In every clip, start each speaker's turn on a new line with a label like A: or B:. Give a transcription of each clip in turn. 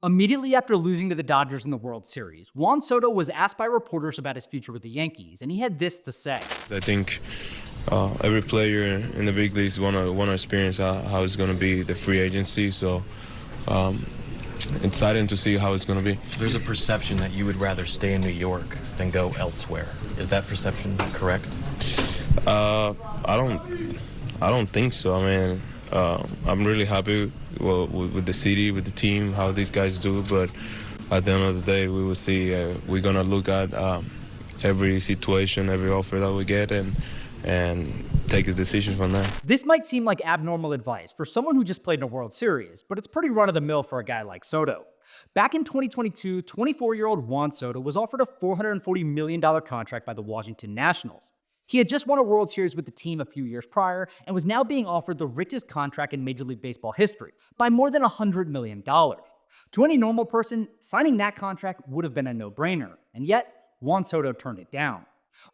A: Immediately after losing to the Dodgers in the World Series, Juan Soto was asked by reporters about his future with the Yankees, and he had this to say.
B: I think every player in the big leagues want to experience how it's going to be the free agency. So um, excited to see how it's going to be.
C: There's a perception that you would rather stay in New York than go elsewhere. Is that perception correct?
B: Uh, I don't think so. I mean, I'm really happy with the city, with the team, how these guys do. But at the end of the day, we will see. We're gonna look at every situation, every offer that we get, and take a decision from there.
A: This might seem like abnormal advice for someone who just played in a World Series, but it's pretty run-of-the-mill for a guy like Soto. Back in 2022, 24-year-old Juan Soto was offered a $440 million contract by the Washington Nationals. He had just won a World Series with the team a few years prior and was now being offered the richest contract in Major League Baseball history by more than $100 million. To any normal person, signing that contract would have been a no-brainer, and yet Juan Soto turned it down.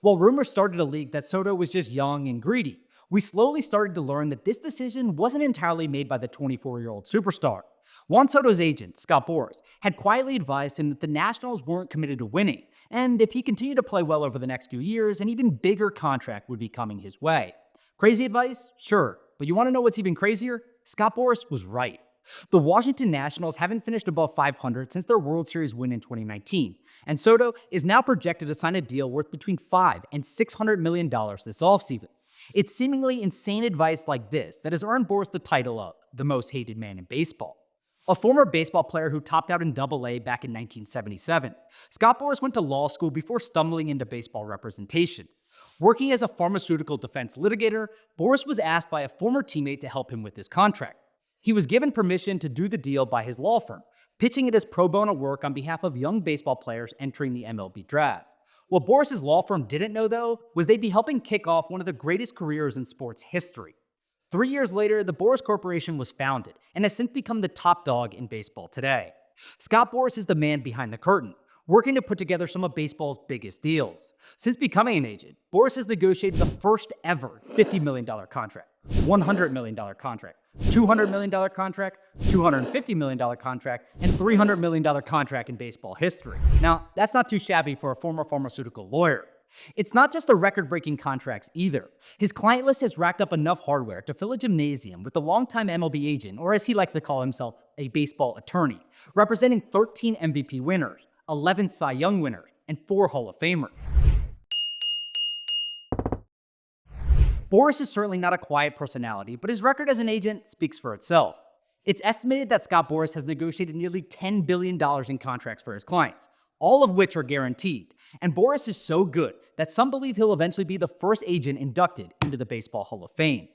A: While rumors started to leak that Soto was just young and greedy, we slowly started to learn that this decision wasn't entirely made by the 24-year-old superstar. Juan Soto's agent, Scott Boras, had quietly advised him that the Nationals weren't committed to winning, and if he continued to play well over the next few years, an even bigger contract would be coming his way. Crazy advice? Sure. But you want to know what's even crazier? Scott Boras was right. The Washington Nationals haven't finished above 500 since their World Series win in 2019, and Soto is now projected to sign a deal worth between $5 and $600 million this offseason. It's seemingly insane advice like this that has earned Boras the title of the most hated man in baseball. A former baseball player who topped out in Double-A back in 1977, Scott Boras went to law school before stumbling into baseball representation. Working as a pharmaceutical defense litigator, Boras was asked by a former teammate to help him with his contract. He was given permission to do the deal by his law firm, pitching it as pro bono work on behalf of young baseball players entering the MLB draft. What Boras' law firm didn't know, though, was they'd be helping kick off one of the greatest careers in sports history. 3 years later, the Boras Corporation was founded and has since become the top dog in baseball today. Scott Boras is the man behind the curtain, working to put together some of baseball's biggest deals. Since becoming an agent, Boras has negotiated the first ever $50 million contract, $100 million contract, $200 million contract, $250 million contract, and $300 million contract in baseball history. Now, that's not too shabby for a former pharmaceutical lawyer. It's not just the record-breaking contracts either. His client list has racked up enough hardware to fill a gymnasium with a longtime MLB agent, or as he likes to call himself, a baseball attorney, representing 13 MVP winners, 11 Cy Young winners, and 4 Hall of Famers. Boras is certainly not a quiet personality, but his record as an agent speaks for itself. It's estimated that Scott Boras has negotiated nearly $10 billion in contracts for his clients, all of which are guaranteed. And Boras is so good that some believe he'll eventually be the first agent inducted into the Baseball Hall of Fame.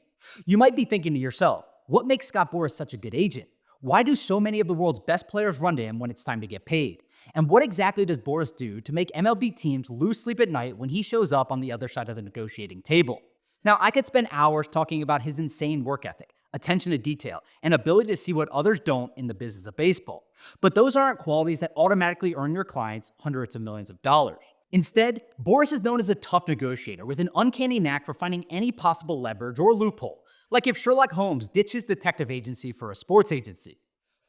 A: You might be thinking to yourself, what makes Scott Boras such a good agent? Why do so many of the world's best players run to him when it's time to get paid? And what exactly does Boras do to make MLB teams lose sleep at night when he shows up on the other side of the negotiating table? Now, I could spend hours talking about his insane work ethic, attention to detail, and ability to see what others don't in the business of baseball. But those aren't qualities that automatically earn your clients hundreds of millions of dollars. Instead, Boras is known as a tough negotiator with an uncanny knack for finding any possible leverage or loophole, like if Sherlock Holmes ditches detective agency for a sports agency.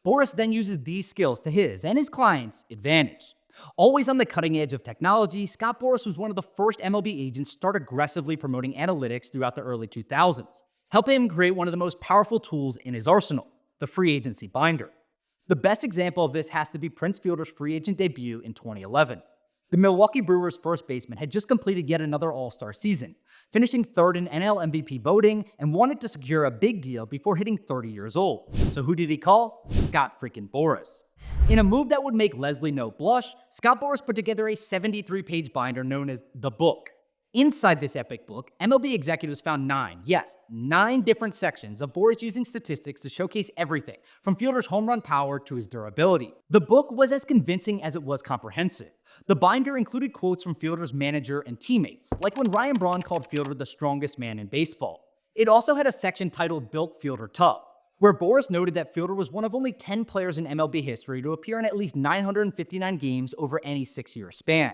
A: Boras then uses these skills to his and his clients' advantage. Always on the cutting edge of technology, Scott Boras was one of the first MLB agents to start aggressively promoting analytics throughout the early 2000s, helping him create one of the most powerful tools in his arsenal, the free agency binder. The best example of this has to be Prince Fielder's free agent debut in 2011. The Milwaukee Brewers' first baseman had just completed yet another All-Star season, finishing third in NL MVP voting and wanted to secure a big deal before hitting 30 years old. So who did he call? Scott freaking Boras. In a move that would make Leslie Knope blush, Scott Boras put together a 73-page binder known as The Book. Inside this epic book, MLB executives found 9 different sections of Boras using statistics to showcase everything, from Fielder's home run power to his durability. The book was as convincing as it was comprehensive. The binder included quotes from Fielder's manager and teammates, like when Ryan Braun called Fielder the strongest man in baseball. It also had a section titled Built Fielder Tough, where Boras noted that Fielder was one of only 10 players in MLB history to appear in at least 959 games over any 6-year span.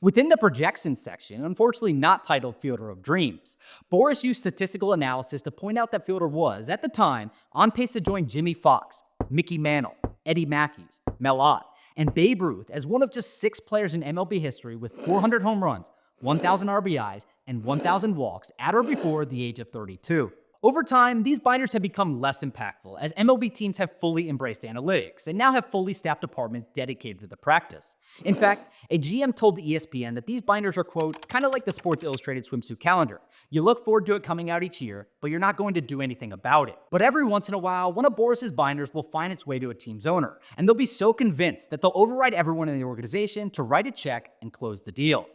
A: Within the projections section, unfortunately not titled Fielder of Dreams, Boras used statistical analysis to point out that Fielder was, at the time, on pace to join Jimmy Fox, Mickey Mantle, Eddie Matthews, Mel Ott, and Babe Ruth as one of just 6 players in MLB history with 400 home runs, 1,000 RBIs, and 1,000 walks at or before the age of 32. Over time, these binders have become less impactful as MLB teams have fully embraced analytics and now have fully staffed departments dedicated to the practice. In fact, a GM told ESPN that these binders are, quote, kind of like the Sports Illustrated swimsuit calendar. You look forward to it coming out each year, but you're not going to do anything about it. But every once in a while, one of Boras's binders will find its way to a team's owner, and they'll be so convinced that they'll override everyone in the organization to write a check and close the deal.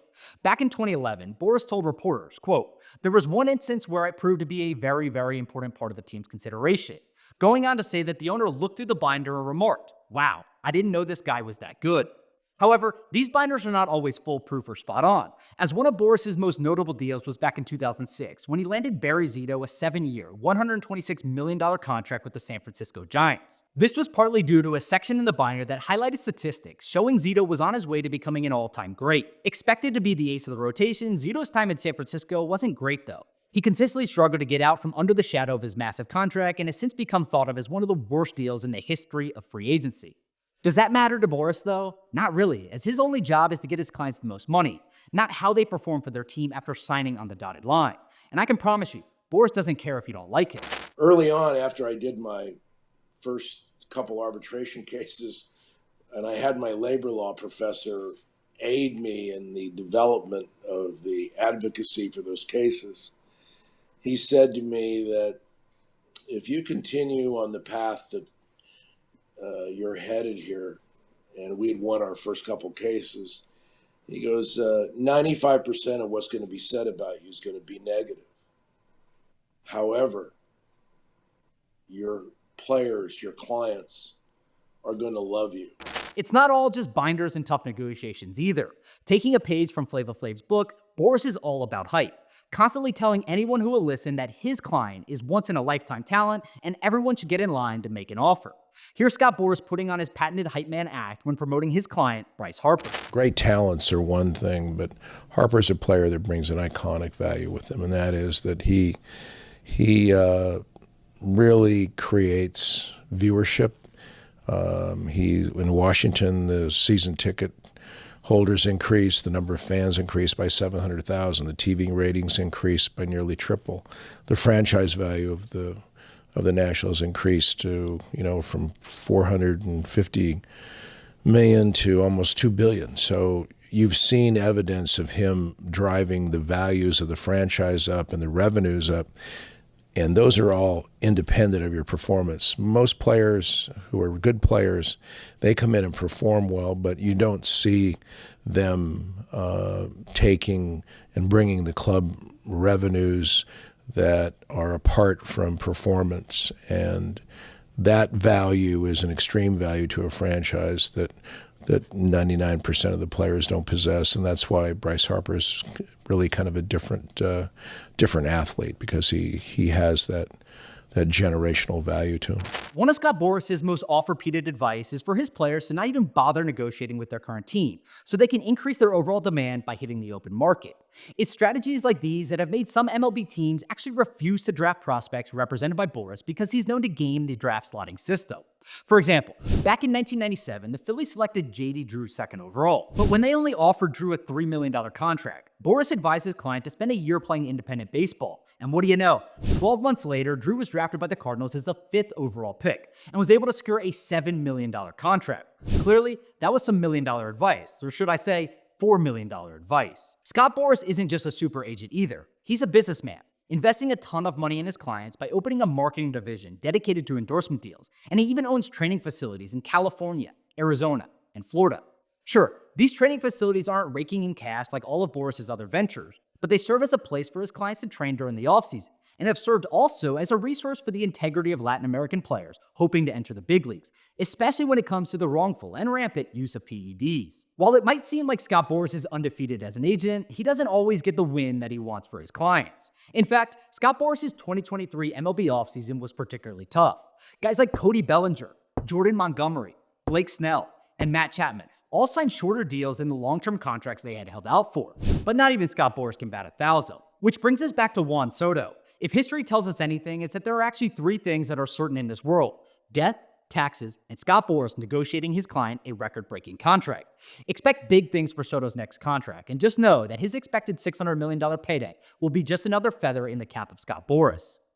A: Back in 2011, Boras told reporters, quote, "There was one instance where it proved to be a very, very important part of the team's consideration," going on to say that the owner looked through the binder and remarked, "Wow, I didn't know this guy was that good." However, these binders are not always foolproof or spot on, as one of Boras's most notable deals was back in 2006 when he landed Barry Zito a 7-year, $126 million contract with the San Francisco Giants. This was partly due to a section in the binder that highlighted statistics showing Zito was on his way to becoming an all-time great. Expected to be the ace of the rotation, Zito's time in San Francisco wasn't great though. He consistently struggled to get out from under the shadow of his massive contract and has since become thought of as one of the worst deals in the history of free agency. Does that matter to Boras, though? Not really, as his only job is to get his clients the most money, not how they perform for their team after signing on the dotted line. And I can promise you, Boras doesn't care if you don't like him.
D: Early on, after I did my first couple arbitration cases, and I had my labor law professor aid me in the development of the advocacy for those cases, he said to me that if you continue on the path that you're headed here, and we had won our first couple cases, he goes, 95% of what's going to be said about you is going to be negative. However, your players, your clients are going to love you.
A: It's not all just binders and tough negotiations either. Taking a page from Flava Flav's book, Boras is all about hype, constantly telling anyone who will listen that his client is once-in-a-lifetime talent and everyone should get in line to make an offer. Here's Scott Boras putting on his patented hype man act when promoting his client, Bryce Harper.
E: Great talents are one thing, but Harper's a player that brings an iconic value with him, and that is that he really creates viewership. In Washington, the season ticket holders increased, the number of fans increased by 700,000, the TV ratings increased by nearly triple. The franchise value of the Nationals increased to, from 450 million to almost 2 billion. So you've seen evidence of him driving the values of the franchise up and the revenues up. And those are all independent of your performance. Most players who are good players, they come in and perform well, but you don't see them taking and bringing the club revenues that are apart from performance. And that value is an extreme value to a franchise that 99% of the players don't possess, and that's why Bryce Harper is really kind of a different athlete, because he has that generational value to him.
A: One of Scott Boras' most oft-repeated advice is for his players to not even bother negotiating with their current team, so they can increase their overall demand by hitting the open market. It's strategies like these that have made some MLB teams actually refuse to draft prospects represented by Boras because he's known to game the draft slotting system. For example, back in 1997, the Phillies selected J.D. Drew second overall. But when they only offered Drew a $3 million contract, Boras advised his client to spend a year playing independent baseball. And what do you know? 12 months later, Drew was drafted by the Cardinals as the 5th overall pick and was able to secure a $7 million contract. Clearly, that was some $1 million advice, or should I say, $4 million advice. Scott Boras isn't just a super agent either. He's a businessman, investing a ton of money in his clients by opening a marketing division dedicated to endorsement deals, and he even owns training facilities in California, Arizona, and Florida. Sure, these training facilities aren't raking in cash like all of Boras' other ventures, but they serve as a place for his clients to train during the offseason, and have served also as a resource for the integrity of Latin American players hoping to enter the big leagues, especially when it comes to the wrongful and rampant use of PEDs. While it might seem like Scott Boras is undefeated as an agent, he doesn't always get the win that he wants for his clients. In fact, Scott Boras' 2023 MLB offseason was particularly tough. Guys like Cody Bellinger, Jordan Montgomery, Blake Snell, and Matt Chapman all signed shorter deals than the long-term contracts they had held out for. But not even Scott Boras can bat 1,000. Which brings us back to Juan Soto. If history tells us anything, it's that there are actually 3 things that are certain in this world: death, taxes, and Scott Boras negotiating his client a record-breaking contract. Expect big things for Soto's next contract, and just know that his expected $600 million payday will be just another feather in the cap of Scott Boras.